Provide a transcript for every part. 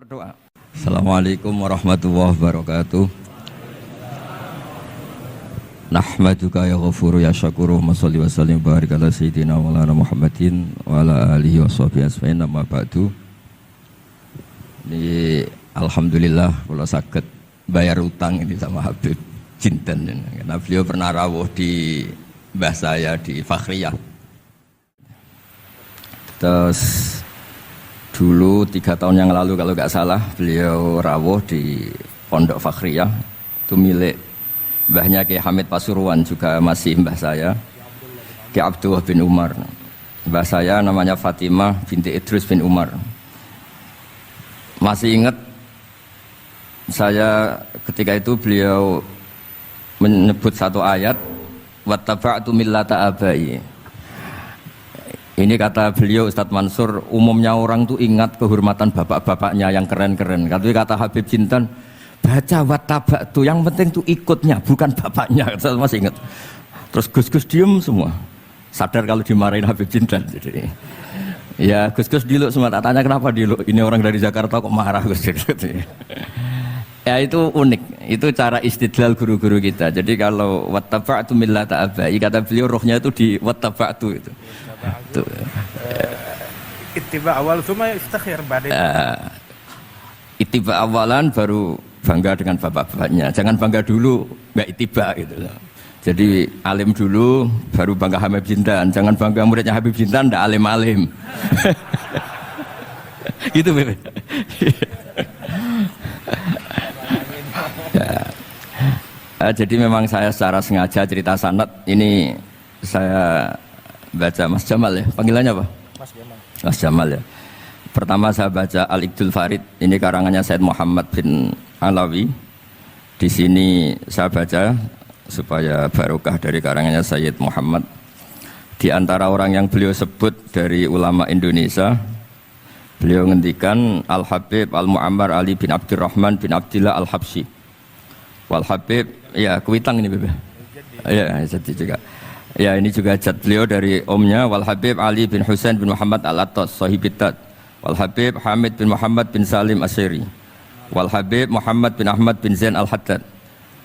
Berdoa. Assalamualaikum warahmatullahi wabarakatuh. Nahmaduka ya ghafuru ya syakuru wa salli wa sallim barik ala sayyidina wa ala Muhammadin wa ala alihi wa sahbihi asfa'in amma ba'du. Ini alhamdulillah kalau sakit bayar utang ini sama Habib Jinten, karena beliau pernah rawuh di mbah saya di Fakhriyah. Terus dulu 3 tahun yang lalu kalau nggak salah beliau rawuh di Pondok Fakhriyah, itu milik mbahnya Ki Hamid Pasuruan, juga masih mbah saya Ki Abdullah bin Umar. Mbah saya namanya Fatimah binti Idrus bin Umar. Masih ingat saya ketika itu beliau menyebut satu ayat, wattaba'tu millata abai. Ini kata beliau Ustadz Mansur, umumnya orang tuh ingat kehormatan bapak-bapaknya yang keren-keren. Kata Habib Jinten, baca wattaba'tu, yang penting tuh ikutnya, bukan bapaknya. Saya masih ingat. Terus Gus-Gus diem semua, sadar kalau dimarahin Habib Jinten. Jadi, ya Gus-Gus diluk semua, tak tanya kenapa diluk. Ini orang dari Jakarta kok marah Gus. Ya itu unik, itu cara istidlal guru-guru kita. Jadi kalau wattaba'tu millata abai, kata beliau rohnya itu di wattaba'tu itu. Ittiba awal cuma istakhir badai. Ittiba awalan baru bangga dengan bapak-bapaknya. Jangan bangga dulu nggak ittiba gitu. Jadi alim dulu baru bangga Habib Jinten. Jangan bangga muridnya Habib Jinten ndak alim-alim. Gitu Beb. Ya. Jadi memang saya secara sengaja cerita sanad ini saya baca Mas Jamal ya, panggilannya apa? Mas Jamal. Mas Jamal ya. Pertama saya baca Al-Iqdul Farid, ini karangannya Said Muhammad bin Alawi. Di sini saya baca supaya barokah dari karangannya Sayyid Muhammad. Di antara orang yang beliau sebut dari ulama Indonesia, beliau ngendikan Al-Habib Al-Mu'ammar Ali bin Abdurrahman bin Abdillah Al-Habsyi. Wal-Habib, ya Kuitang ini Bebe. Ya, jadi juga. Ya ini juga jad beliau dari omnya Wal Habib Ali bin Husain bin Muhammad Al-Attas Sahibitat, Wal Habib Hamid bin Muhammad bin Salim Asyiri, Wal Habib Muhammad bin Ahmad bin Zain Al-Haddad,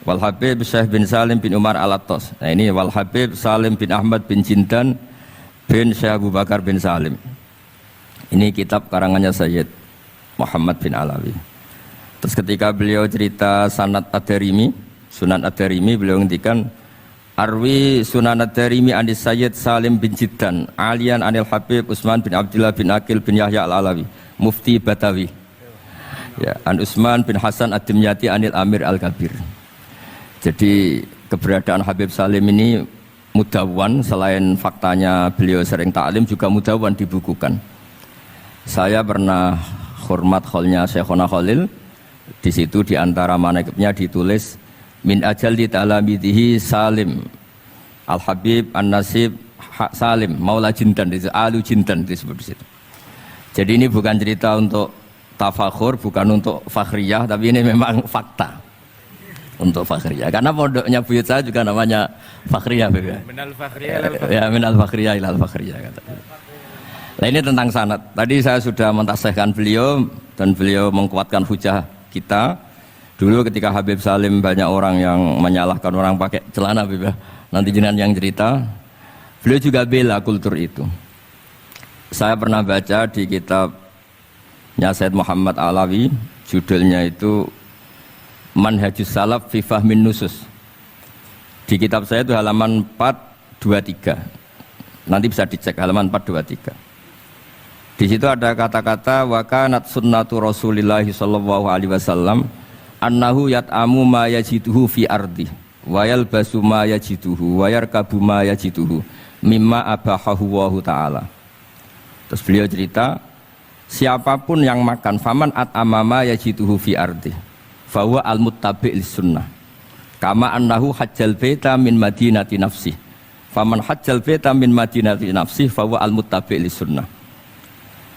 Wal Habib Syekh bin Salim bin Umar Al-Attas. Nah ini Wal Habib Salim bin Ahmad bin Jinten bin Syekh Abu Bakar bin Salim. Ini kitab karangannya Sayyid Muhammad bin Alawi. Terus ketika beliau cerita Sanad Ad-Darimi, Sunan Ad-Darimi, beliau ngendikan Arwi Sunan Ad-Darimi anis Sayyid Salim bin Jiddan Alian anil Habib Utsman bin Abdillah bin Akil bin Yahya Al-Alawi Mufti Batawi, ya, an Utsman bin Hasan Ad-Dimyati anil Amir Al-Kabir. Jadi keberadaan Habib Salim ini mudawwan, selain faktanya beliau sering taklim juga mudawwan dibukukan. Saya pernah hormat kholnya Syekhona Khalil, di situ di antara manaqibnya ditulis min ajalli ta'lamidhihi Salim Al-Habib An-Nasib Salim Maula Jinten, itu Alu Jinten disebut di situ. Jadi ini bukan cerita untuk tafakhur, bukan untuk fakhriyah, tapi ini memang fakta untuk fakhriyah. Karena pondoknya buyut saya juga namanya fakhriyah, Minal fakhriyah ilal fakhriyah. Ya, minal fakhriyah ilal fakhriyah kata. Nah ini tentang sanad. Tadi saya sudah mentasihkan beliau dan beliau mengkuatkan hujah kita. Dulu ketika Habib Salim banyak orang yang menyalahkan orang pakai celana, nanti jenengan yang cerita, beliau juga bela kultur itu. Saya pernah baca di kitabnya Said Muhammad Alawi, judulnya itu Manhajus Salaf fi Fahmin Nusus. Di kitab saya itu halaman 423. Nanti bisa dicek halaman 423. Di situ ada kata-kata wa kanat sunnatu Rasulillah sallallahu alaihi wasallam annahu yat'amu ma yajiduhu fi ardi wa yalbasu ma yajiduhu wa yarkabu ma yajiduhu mimma abahahu wa ta'ala. Terus beliau cerita, siapapun yang makan faman at'ama ma yajiduhu fi ardi fa huwa al-muttabi' lis-sunnah kama annahu hajjal baita min madinati nafsi faman hajjal baita min madinati nafsi fa huwa al-muttabi' lis-sunnah.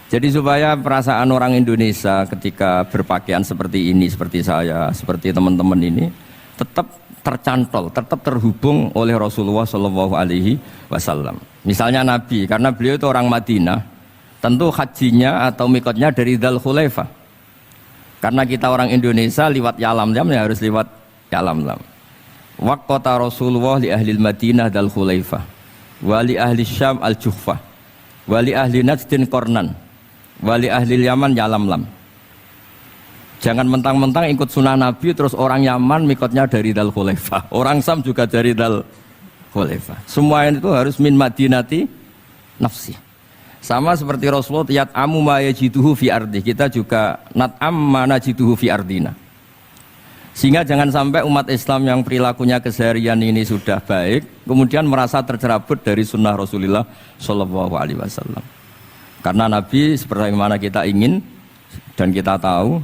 Jadi supaya perasaan orang Indonesia ketika berpakaian seperti ini, seperti saya, seperti teman-teman ini, tetap tercantol, tetap terhubung oleh Rasulullah Shallallahu Alaihi Wasallam. Misalnya Nabi, karena beliau itu orang Madinah, tentu hajinya atau mikotnya dari Dzul Khulaifah. Karena kita orang Indonesia liwat Yalamlam ya harus liwat Yalamlam. Waqata Rasulullah li ahli Madinah dal Khulaifah, wa li ahli Syam al Juhfah, wa li ahli Najdin Qornan, wa li ahli Yaman Yalamlam. Jangan mentang-mentang ikut sunnah Nabi terus orang Yaman mikotnya dari dal Khulaifah, orang Syam juga dari dal Khulaifah. Semua itu harus min Madinati nafsi. Sama seperti Rasulullah yat'amu ma yajiduhu fi ardi, kita juga nat'am ma najiduhu fi ardina. Sehingga jangan sampai umat Islam yang perilakunya keseharian ini sudah baik, kemudian merasa tercerabut dari sunnah Rasulullah Shallallahu Alaihi Wasallam. Karena Nabi seperti mana kita ingin dan kita tahu,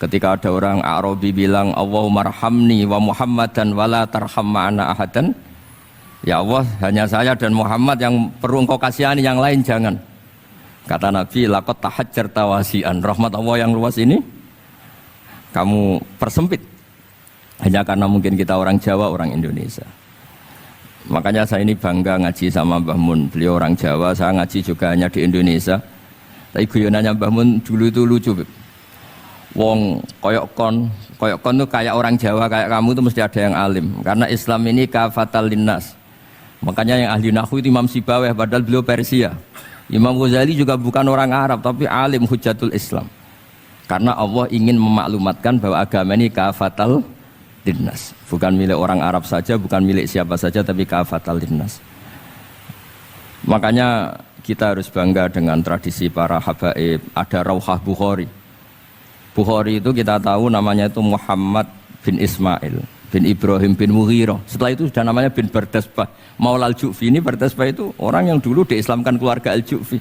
ketika ada orang Arabi bilang Allahumma arhamni wa Muhammadan wa la tarham ma'ana ahadan, ya Allah hanya saya dan Muhammad yang perlu engkau kasihani, yang lain jangan. Kata Nabi, laqad tahajjarta wasi'an, rahmat Allah yang luas ini kamu persempit hanya karena mungkin kita orang Jawa, orang Indonesia. Makanya saya ini bangga ngaji sama Mbah Mun. Beliau orang Jawa, saya ngaji juga hanya di Indonesia. Tapi guyonannya Mbah Mun dulu itu lucu. Wong koyok kon tuh kayak orang Jawa, kayak kamu tuh mesti ada yang alim. Karena Islam ini kafatal linnas. Makanya yang ahli nahwu itu Imam Sibawayh, padahal beliau Persia. Imam Ghazali juga bukan orang Arab, tapi alim hujatul Islam. Karena Allah ingin memaklumatkan bahwa agama ini kafatal linnas, bukan milik orang Arab saja, bukan milik siapa saja, tapi kafatal linnas. Makanya kita harus bangga dengan tradisi para habaib. Ada Rauhah Bukhari. Bukhari itu kita tahu namanya itu Muhammad bin Ismail bin Ibrahim bin Mughirah. Setelah itu sudah namanya bin Bardasbah. Maula al-Ju'fi, ini Bardasbah itu orang yang dulu diislamkan keluarga al-Ju'fi.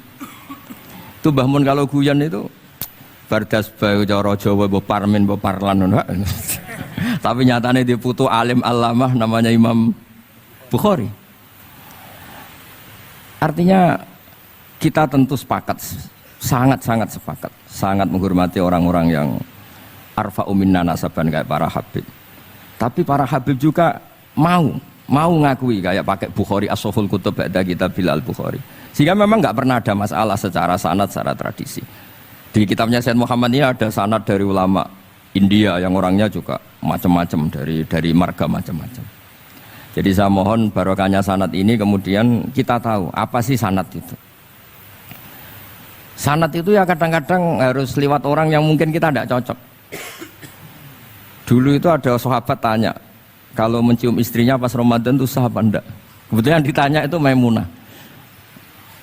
Itu Mbah Mun kalau guyon itu Bardasbah cara Jawa mbok parmin mbok parlan. Tapi nyatanya dia putu alim alamah namanya Imam Bukhari. Artinya kita tentu sepakat, sangat-sangat sepakat, sangat menghormati orang-orang yang arfa'u minna nasaban kayak para habib. Tapi para habib juga mau ngakui kayak pakai Bukhari as-Sahihul Kutub ba'da kitab Bilal Bukhari. Sehingga memang nggak pernah ada masalah secara sanad, secara tradisi. Di kitabnya Sayyid Muhammad ini ada sanad dari ulama India yang orangnya juga macam-macam, dari marga macam-macam. Jadi saya mohon barokahnya sanad ini kemudian kita tahu apa sih sanad itu. Sanad itu ya kadang-kadang harus lewat orang yang mungkin kita tidak cocok. Dulu itu ada sahabat tanya, kalau mencium istrinya pas Ramadan itu sah apa enggak? Kebetulan ditanya itu Maimunah.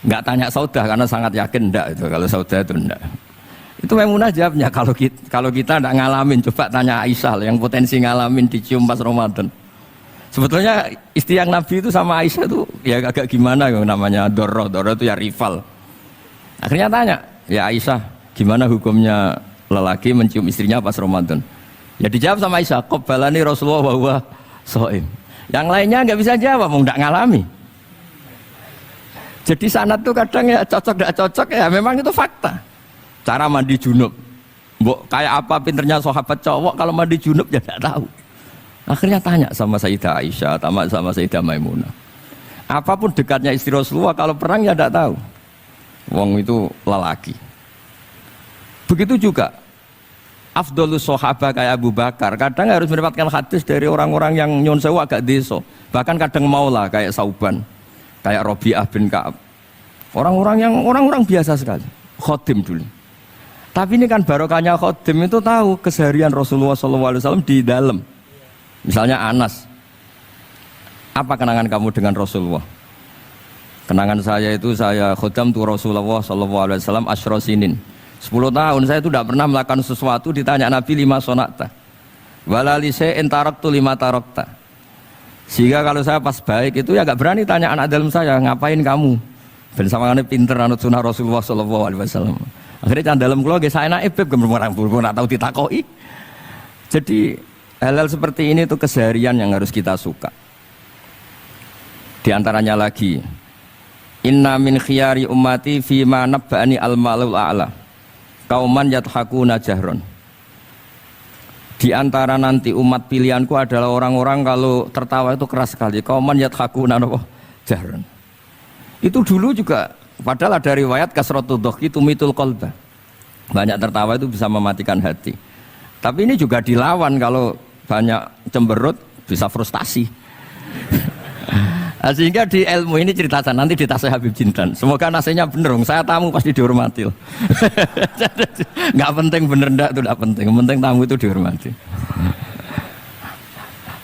Enggak tanya Saudah karena sangat yakin enggak itu, kalau Saudah itu enggak. Itu Maimunah jawabnya, kalau kita enggak ngalamin, coba tanya Aisyah yang potensi ngalamin dicium pas Ramadan. Sebetulnya istri yang Nabi itu sama Aisyah itu ya agak gimana yang namanya Doro itu ya rival. Akhirnya tanya, ya Aisyah, gimana hukumnya lelaki mencium istrinya pas Ramadan? Ya dijawab sama Aisyah, qabbalani Rasulullah wa huwa shaim. Yang lainnya enggak bisa jawab, mau enggak ngalami. Jadi sanad tuh kadang ya cocok enggak cocok ya memang itu fakta. Cara mandi junub. Mbok kayak apa pinternya sahabat cowok kalau mandi junub ya enggak tahu. Akhirnya tanya sama Sayyidah Aisyah, sama Sayyidah Maimunah. Apapun dekatnya istri Rasulullah kalau perang ya enggak tahu. Wong itu lelaki. Begitu juga afdhalus sahabah kayak Abu Bakar kadang harus mendapatkan hadis dari orang-orang yang nyun sewu agak deso, bahkan kadang maula kayak Sauban, kayak Rabi'ah bin Ka'ab, orang-orang biasa sekali, khodim dulu. Tapi ini kan barokahnya khodim itu tahu keseharian Rasulullah SAW di dalam. Misalnya Anas, apa kenangan kamu dengan Rasulullah? Kenangan saya itu saya khodam tu Rasulullah SAW asyra sinin. 10 tahun saya itu tidak pernah melakukan sesuatu ditanya Nabi 5 sonata walalise entaraktu 5 tarokta. Sehingga kalau saya pas baik itu ya gak berani tanya anak dalam saya, ngapain kamu ben sawangane pinter anut sunah Rasulullah SAW. Akhirnya can dalam kula nggih saenake beb gemrung ora tahu ditakoki. Jadi hal-hal seperti ini tuh keseharian yang harus kita suka. Di antaranya lagi, inna min khiyari ummati fima nabba'ani al-malul a'la kauman yathakuna jahron. Di antara nanti umat pilihanku adalah orang-orang kalau tertawa itu keras sekali, kauman yathakuna jahron. Itu dulu juga padahal ada riwayat kasratud dhahki tumitul qalba. Banyak tertawa itu bisa mematikan hati. Tapi ini juga dilawan kalau banyak cemberut bisa frustasi. Nah, sehingga di ilmu ini cerita saya nanti di Tasawuf Habib Jindan. Semoga nasinya bener, saya tamu pasti dihormati. Nggak penting bener ndak itu nggak penting. Yang penting tamu itu dihormati.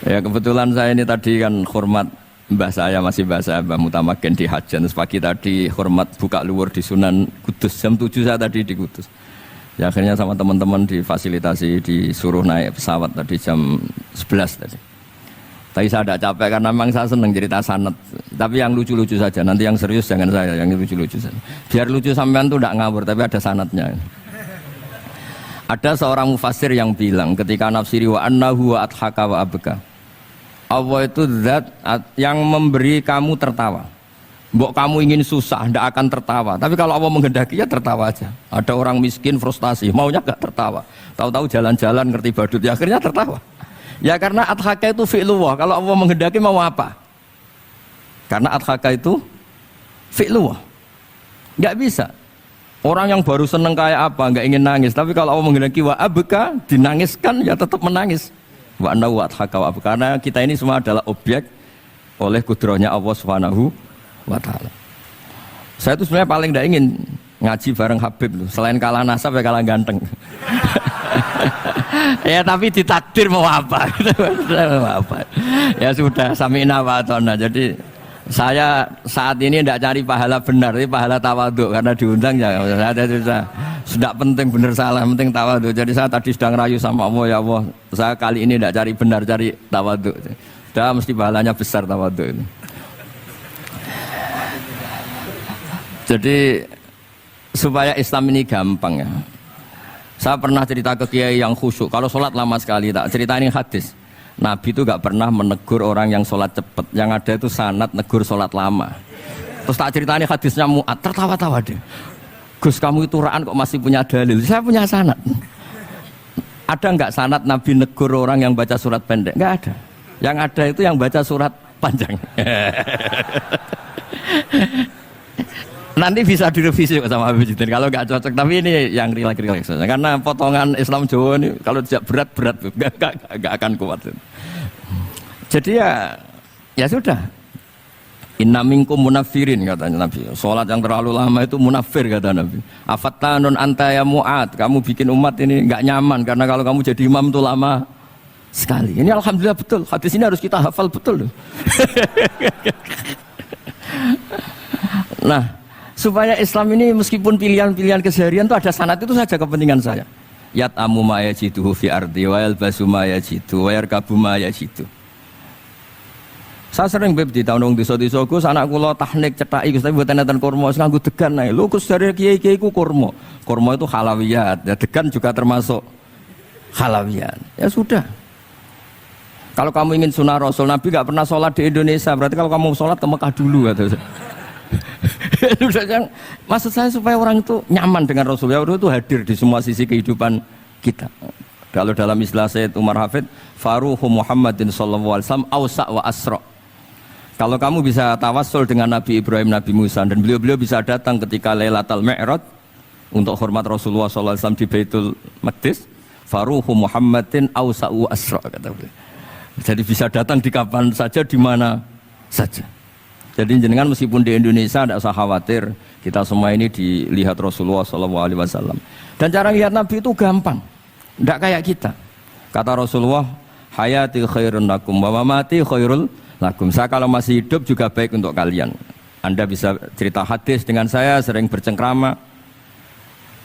Ya kebetulan saya ini tadi kan hormat mbah saya masih mbah saya Mbah Mutamakin di Hajan. Terus pagi tadi hormat buka luar di Sunan Kudus jam 7 saya tadi di Kudus. Ya akhirnya sama teman-teman difasilitasi disuruh naik pesawat tadi jam 11 tadi. Tapi saya tidak capek karena memang saya senang cerita sanad. Tapi yang lucu-lucu saja. Nanti yang serius jangan saya, yang lucu-lucu saja. Biar lucu sampean tuh tidak ngawur, tapi ada sanadnya. Ada seorang mufassir yang bilang ketika nafsiri wa annahu wa adhaka wa abka. Allah itu zat yang memberi kamu tertawa. Mbok kamu ingin susah, tidak akan tertawa. Tapi kalau Allah menghendaki ya tertawa aja. Ada orang miskin frustasi, maunya gak tertawa. Tahu-tahu jalan-jalan ngerti badut, ya akhirnya tertawa. Ya karena adhaka itu fi'lullah. Kalau Allah menghendaki mau apa? Karena adhaka itu fi'lullah. Nggak bisa. Orang yang baru seneng kayak apa, nggak ingin nangis. Tapi kalau Allah menghendaki wa abka, dinangiskan ya tetap menangis. Wa anna wa adhaka wa abka. Karena kita ini semua adalah objek oleh kudrahnya Allah Subhanahu wa ta'ala. Saya itu sebenarnya paling nggak ingin ngaji bareng Habib loh. Selain kalah nasab ya kalah ganteng. Ya tapi ditakdir mau apa? Ya sudah sami'na wa ata'na. Jadi saya saat ini tidak cari pahala benar, tapi pahala tawadhu karena diundang ya. Sudah penting benar salah, penting tawadhu. Jadi saya tadi sedang rayu sama Allah, ya Allah, saya kali ini tidak cari benar, cari tawadhu. Sudah mesti pahalanya besar tawadhu itu. Jadi supaya Islam ini gampang ya. Saya pernah cerita ke kiai yang khusyuk. Kalau sholat lama sekali, tak cerita ini hadis. Nabi itu gak pernah menegur orang yang sholat cepat. Yang ada itu sanad negur sholat lama. Terus tak cerita ini hadisnya Mu'ad, tertawa-tawa deh. Gus kamu itu raan kok masih punya dalil. Saya punya sanad. Ada nggak sanad Nabi negur orang yang baca surat pendek? Nggak ada. Yang ada itu yang baca surat panjang. Nanti bisa direvisi sama Habib Jitin kalau nggak cocok, tapi ini yang rileks saja karena potongan Islam Jawa ini kalau tidak berat nggak akan kuat. Jadi ya sudah, inna minkum munafirin katanya Nabi. Sholat yang terlalu lama itu munafir kata Nabi. Afattanun anta ya Mu'ad, kamu bikin umat ini nggak nyaman karena kalau kamu jadi imam itu lama sekali. Ini alhamdulillah betul, hadis ini harus kita hafal betul. Nah, supaya Islam ini meskipun pilihan-pilihan keseharian itu ada sanad itu saja kepentingan saya. Yat amu ma yajiduhu fi ardi wa yalbasu ma yajidu wa yarkabu ma yajidu. Saya sering beb di tahun desa-desa Gus anak kula tahnik cethaki Gus tapi mboten enten kurma wis nganggo degan ae. Lho Gus dari kiai-kiai ku kurma. Kurma itu halawiyat. Ya degan juga termasuk halawiyat. Ya sudah. Kalau kamu ingin sunnah Rasul, Nabi enggak pernah sholat di Indonesia. Berarti kalau kamu sholat ke Mekah dulu kata saya. Maksud saya supaya orang itu nyaman dengan Rasulullah itu hadir di semua sisi kehidupan kita. Kalau dalam istilah Sayyid Umar Hafid, Faruhu Muhammadin sallallahu alaihi wasallam awsa' wa asra'. Kalau kamu bisa tawassul dengan Nabi Ibrahim, Nabi Musa dan beliau-beliau bisa datang ketika Lailatul Mi'raj untuk hormat Rasulullah sallallahu alaihi wasallam di Baitul Maqdis, Faruhu Muhammadin awsa' wa asra' kata beliau. Jadi bisa datang di kapan saja di mana saja. Jadi jenengan meskipun di Indonesia tidak usah khawatir, kita semua ini dilihat Rasulullah SAW. Dan cara lihat Nabi itu gampang, tidak kayak kita. Kata Rasulullah, hayati khairun lakum, wa mamati khairul lakum. Saya kalau masih hidup juga baik untuk kalian. Anda bisa cerita hadis dengan saya, sering bercengkrama.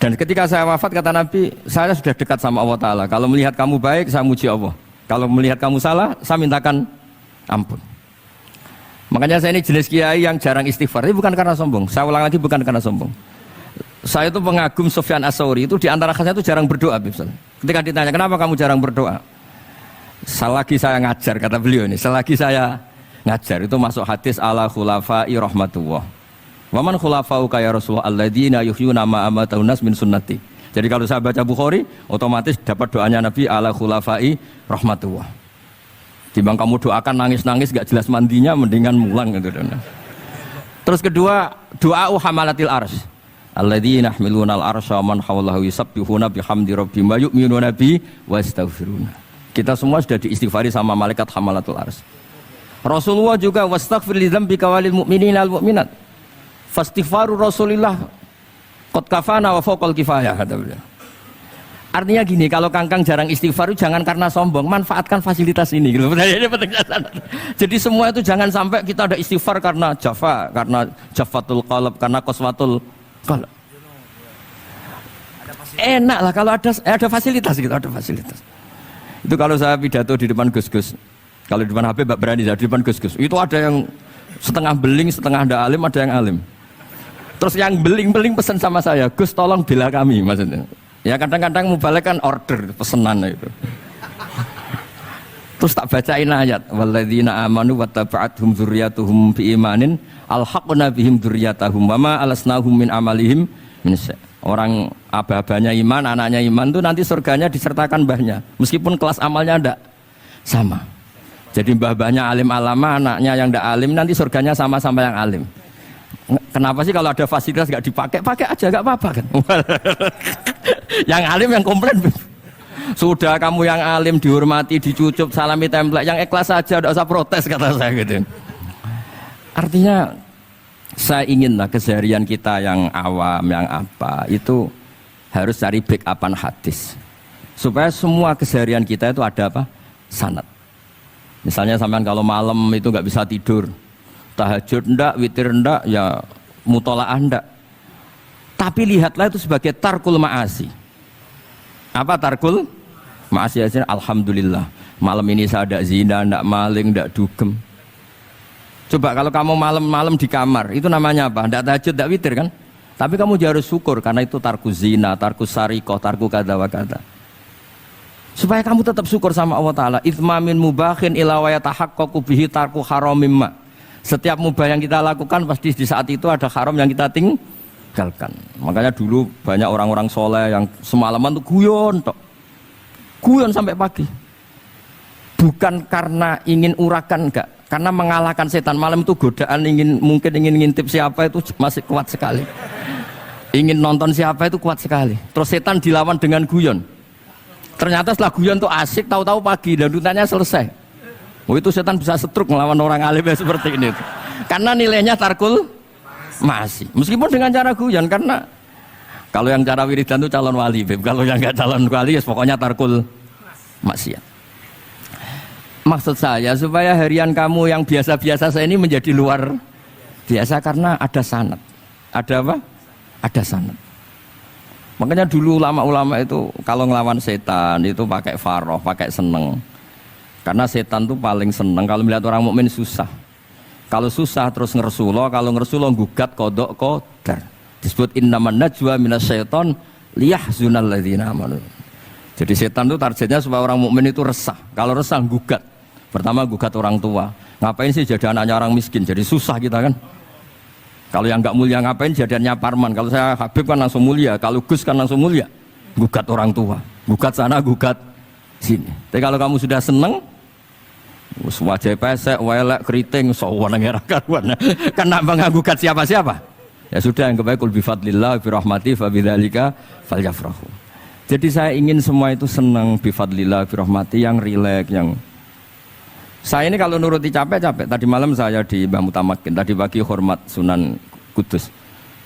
Dan ketika saya wafat kata Nabi, saya sudah dekat sama Allah Ta'ala. Kalau melihat kamu baik, saya muji Allah. Kalau melihat kamu salah, saya mintakan ampun. Makanya saya ini jenis kiai yang jarang istighfar. Ini bukan karena sombong. Saya ulang lagi bukan karena sombong. Saya itu pengagum Sufyan As-Tsauri. Itu di antara khasnya itu jarang berdoa. Ketika ditanya kenapa kamu jarang berdoa, selagi saya ngajar kata beliau ini. Selagi saya ngajar itu masuk hadis ala khulafai rahmatullah. Wa man khulafau ya Rasulullah alladzina yuhyuna ma amatahu nas min sunnati. Jadi kalau saya baca Bukhari, otomatis dapat doanya Nabi ala khulafai rahmatullah. Timbang kamu doakan nangis-nangis gak jelas mandinya mendingan mulang gitu. Terus kedua, doa hamalatil ars. Alladzina yahmiluna al-arsya wa man hawlahu yusabbihuna bihamdi rabbihim wa yu'minuna bihi wa yastaghfiruna. Kita semua sudah diistighfari sama malaikat hamalatul arsy. Rasulullah juga wastaghfir li dzambika walil mu'minina wal mu'minat. Fastighfaru Rasulillah qad kafana wa fawqal kifayah kata beliau. Artinya gini, kalau kangkang jarang istighfar jangan karena sombong, manfaatkan fasilitas ini gitu. Ini penting. Jadi semua itu jangan sampai kita ada istighfar karena jafa, karena jafatul qalb, karena qaswatul qalb. Enak lah kalau ada fasilitas gitu, ada fasilitas. Itu kalau saya pidato di depan Gus-Gus. Kalau di depan Habib berani, di depan Gus-Gus. Itu ada yang setengah beling, setengah ada alim, ada yang alim. Terus yang beling-beling pesan sama saya, Gus tolong bela kami maksudnya. Ya kadang-kadang mubalek kan order pesenan itu. Terus tak bacain ayat walladzina amanu wattaba'athum dzurriyyatuhum biimanin alhaqna bihim dzurriyyatahum wama alasnahum min amalihim min syai'. Orang aba-abanya iman, anaknya iman itu nanti surganya disertakan mbahnya. Meskipun kelas amalnya ndak sama. Jadi mbah-mbahnya alim alama, anaknya yang ndak alim nanti surganya sama-sama yang alim. Kenapa sih kalau ada fasilitas nggak dipakai? Pakai aja nggak apa-apa kan? Yang alim yang komplain. Sudah kamu yang alim dihormati, dicucup, salami template, yang ikhlas saja, tidak usah protes kata saya gitu. Artinya saya inginlah keseharian kita yang awam, yang apa itu harus cari backupan hadis supaya semua keseharian kita itu ada apa? Sanad. Misalnya sampean kalau malam itu nggak bisa tidur, tahajud ndak, witir ndak, ya mutolaah ndak. Tapi lihatlah itu sebagai tarkul ma'asi. Apa tarkul ma'asi? Alhamdulillah malam ini saya ndak zina, ndak maling, ndak dugem. Coba kalau kamu malam-malam di kamar, itu namanya apa? Ndak tahajud, ndak witir kan? Tapi kamu harus syukur karena itu tarku zina, tarku sarikoh, tarku kada wa kada. Supaya kamu tetap syukur sama Allah Ta'ala. Itsmamin mubakhin ila wa yatahaqqaqu bihi tarku haramimma. Setiap mubah yang kita lakukan pasti di saat itu ada haram yang kita tinggalkan. Makanya dulu banyak orang-orang soleh yang semalaman tuh guyon sampai pagi. Bukan karena ingin urakan, enggak, karena mengalahkan setan. Malam itu godaan mungkin ingin ngintip siapa itu masih kuat sekali. Ingin nonton siapa itu kuat sekali. Terus setan dilawan dengan guyon. Ternyata setelah guyon tuh asik, tahu-tahu pagi dan dutannya selesai. Oh itu setan bisa setruk melawan orang alim seperti ini. Karena nilainya tarkul masih. Meskipun dengan cara guyon, karena kalau yang cara wiridan itu calon wali, Beb. Kalau yang nggak calon wali ya pokoknya tarkul maksiat. Maksud saya supaya harian kamu yang biasa-biasa saya ini menjadi luar biasa karena ada sanad. Ada apa? Ada sanad. Makanya dulu ulama-ulama itu kalau ngelawan setan itu pakai faroh, pakai seneng. Karena setan itu paling seneng kalau melihat orang mukmin susah. Kalau susah terus ngersulo, kalau ngersulo gugat kodok qadar. Disebut innaman najwa minasyaiton liyahzunal ladzina amanu. Jadi setan itu targetnya supaya orang mukmin itu resah. Kalau resah gugat. Pertama gugat orang tua. Ngapain sih jadi anaknya orang miskin? Jadi susah kita kan. Kalau yang nggak mulia ngapain jadiannya parman? Kalau saya Habib kan langsung mulia, kalau Gus kan langsung mulia. Gugat orang tua, gugat sana, gugat sini. Tapi kalau kamu sudah seneng, wajah pesek, welek, keriting, sawan ngira karuan. Karena nggak gugat siapa-siapa. Ya sudah yang kebaik kul bifadlillah birahmati fabidzalika falyafrahu. Jadi saya ingin semua itu senang bifadlillah birahmati yang rileks, yang saya ini kalau nuruti capek-capek. Tadi malam saya di Mbah Mutamakin, tadi pagi hormat Sunan Kudus.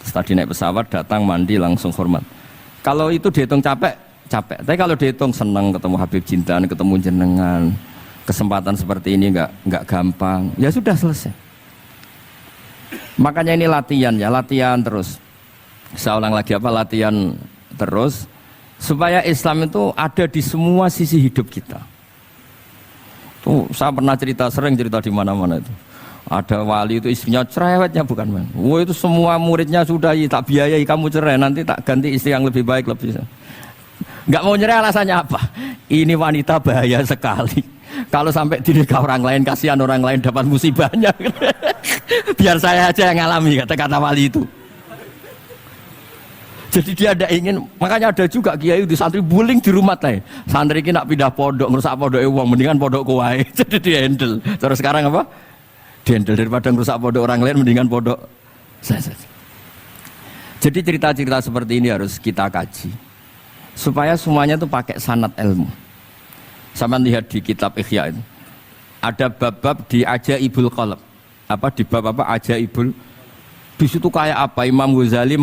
Terus tadi naik pesawat, datang mandi langsung hormat. Kalau itu dihitung capek, capek. Tapi kalau dihitung senang ketemu Habib Jintan, ketemu jenengan, kesempatan seperti ini nggak gampang. Ya sudah selesai. Makanya ini latihan ya, latihan terus. Saya ulang lagi apa? Latihan terus supaya Islam itu ada di semua sisi hidup kita. Tuh, saya pernah sering cerita di mana-mana itu. Ada wali itu istrinya cerewetnya bukan main. Wah itu semua muridnya sudah tak biayai kamu cerai, nanti tak ganti istri yang lebih baik lebih. Nggak mau nyerah alasannya apa? Ini wanita bahaya sekali. Kalau sampai dinikah orang lain, kasihan orang lain dapat musibahnya. Biar saya aja yang ngalami kata-kata wali itu. Jadi dia ada ingin, makanya ada juga kiai di santri buling di rumah teh. Santri ini nak pindah pondok, ngerusak pondok uang, mendingan pondok kuai. Jadi dia handle. Terus sekarang apa? Dia handle daripada ngerusak pondok orang lain, mendingan pondok saya. Jadi cerita-cerita seperti ini harus kita kaji supaya semuanya itu pakai sanad ilmu. Sama lihat di kitab Ihya itu ada bab-bab di Ajaibul Qalb. Apa di bab apa Ajaibul? Di situ kayak apa Imam Ghazali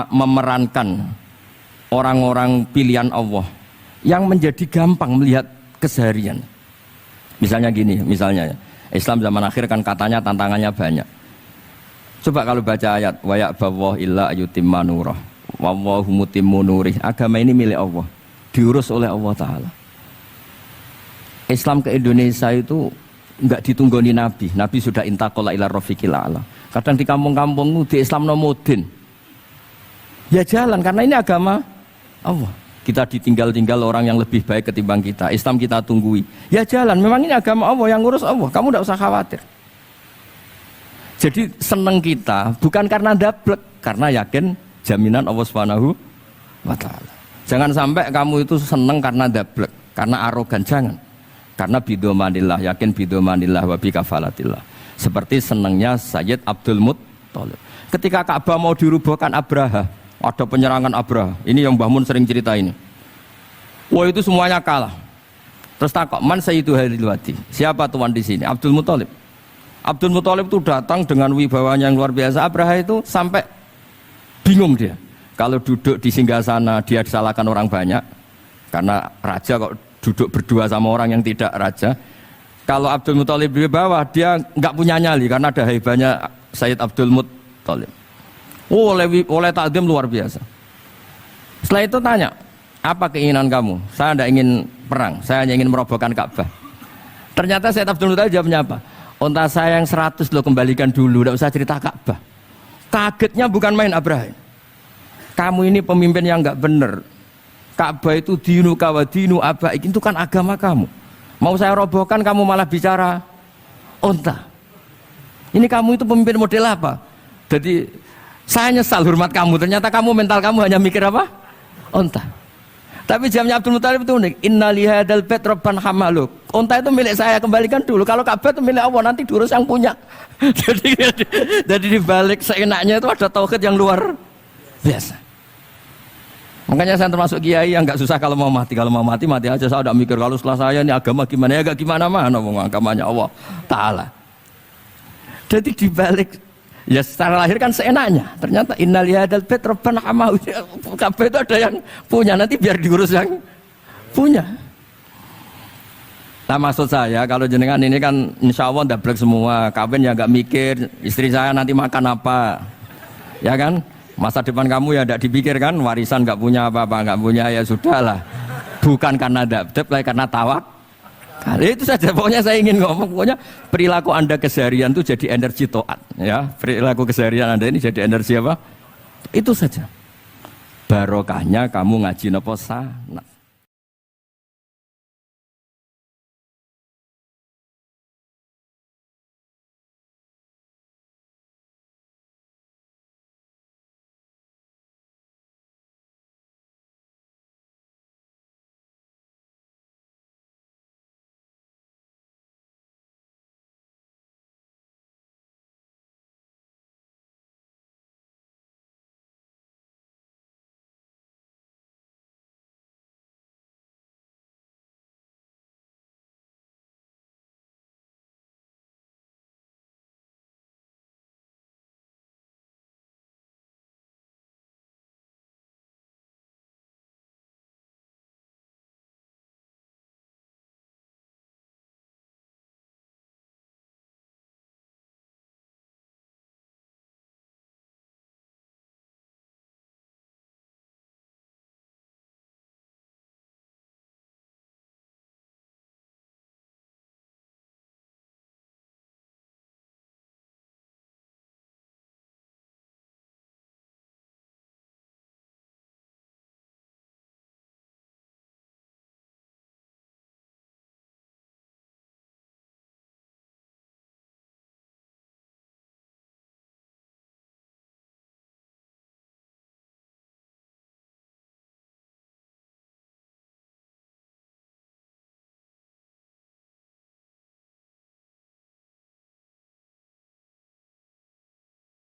memerankan orang-orang pilihan Allah yang menjadi gampang melihat keseharian. Misalnya gini, misalnya Islam zaman akhir kan katanya tantangannya banyak. Coba kalau baca ayat wa ya'ballahu illa yutimma nurah wallahu mutimmu nurih. Agama ini milik Allah, diurus oleh Allah Ta'ala. Islam ke Indonesia itu enggak ditunggoni Nabi. Nabi sudah intaqala ila rafiqil a'la. Kadang di kampung-kampung di Islam nomodin. Ya jalan karena ini agama Allah. Kita ditinggal-tinggal orang yang lebih baik ketimbang kita. Islam kita tunggui. Ya jalan, memang ini agama Allah yang ngurus Allah. Kamu enggak usah khawatir. Jadi seneng kita bukan karena dablek, karena yakin jaminan Allah Subhanahu wa Ta'ala. Jangan sampai kamu itu seneng karena dablek, karena arogan, jangan. Karena bidomanillah, yakin bidomanillah wa bikafalatillah. Seperti senengnya Sayyid Abdul Muttalib. Ketika Ka'bah mau dirubuhkan Abraha, ada penyerangan Abraha. Ini yang Mbah Mun sering cerita ini. Wah itu semuanya kalah. Terus takok, man sayyidu hadhil wadi? Siapa tuan di sini? Abdul Muttalib. Abdul Muttalib itu datang dengan wibawanya yang luar biasa. Abraha itu sampai bingung dia. Kalau duduk di singgasana dia disalahkan orang banyak. Karena raja kok duduk berdua sama orang yang tidak raja. Kalau Abdul Muttalib di bawah dia nggak punya nyali karena ada haibahnya Sayyid Abdul Muttalib. Oh, oleh takdim luar biasa. Setelah itu tanya, apa keinginan kamu? Saya tidak ingin perang, saya hanya ingin merobohkan Ka'bah. Ternyata Sayyid Abdul Muttalib jawabnya apa? Unta saya yang 100 lo kembalikan dulu, tidak usah cerita Ka'bah. Kagetnya bukan main Abraham. Kamu ini pemimpin yang enggak benar. Ka'bah itu dinu kawadinu abaik, itu kan agama kamu. Mau saya robohkan kamu malah bicara unta. Ini kamu itu pemimpin model apa? Jadi saya nyesal hormat kamu, ternyata kamu mental kamu hanya mikir apa? Unta. Tapi jamnya Abdul Muttalib itu unik. Inna lihadal bait rabban hamaluk. Unta itu milik saya, kembalikan dulu. Kalau Ka'bah itu milik Allah, nanti diurus yang punya. jadi di balik seenaknya itu ada tauhid yang luar biasa. Makanya saya termasuk kiai yang enggak susah kalau mau mati. Kalau mau mati, mati aja. Saya tidak mikir kalau setelah saya ini agama gimana. Ya enggak gimana-mana, agamanya Allah Ta'ala. Jadi di balik, ya secara lahir kan seenaknya. Ternyata innal lihadal bait rabban hamahu. Ka'bah itu ada yang punya, nanti biar diurus yang punya. Nah maksud saya kalau jenengan ini kan insya Allah dablek semua. Kawin ya nggak mikir istri saya nanti makan apa, ya kan? Masa depan kamu ya tidak dipikirkan, warisan nggak punya apa-apa, nggak punya ya sudahlah. Bukan karena dablek, karena tawak. Kali itu saja pokoknya saya ingin ngomong, pokoknya perilaku Anda keseharian itu jadi energi to'at, ya. Perilaku keseharian Anda ini jadi energi apa? Itu saja. Barokahnya kamu ngaji napa sanad.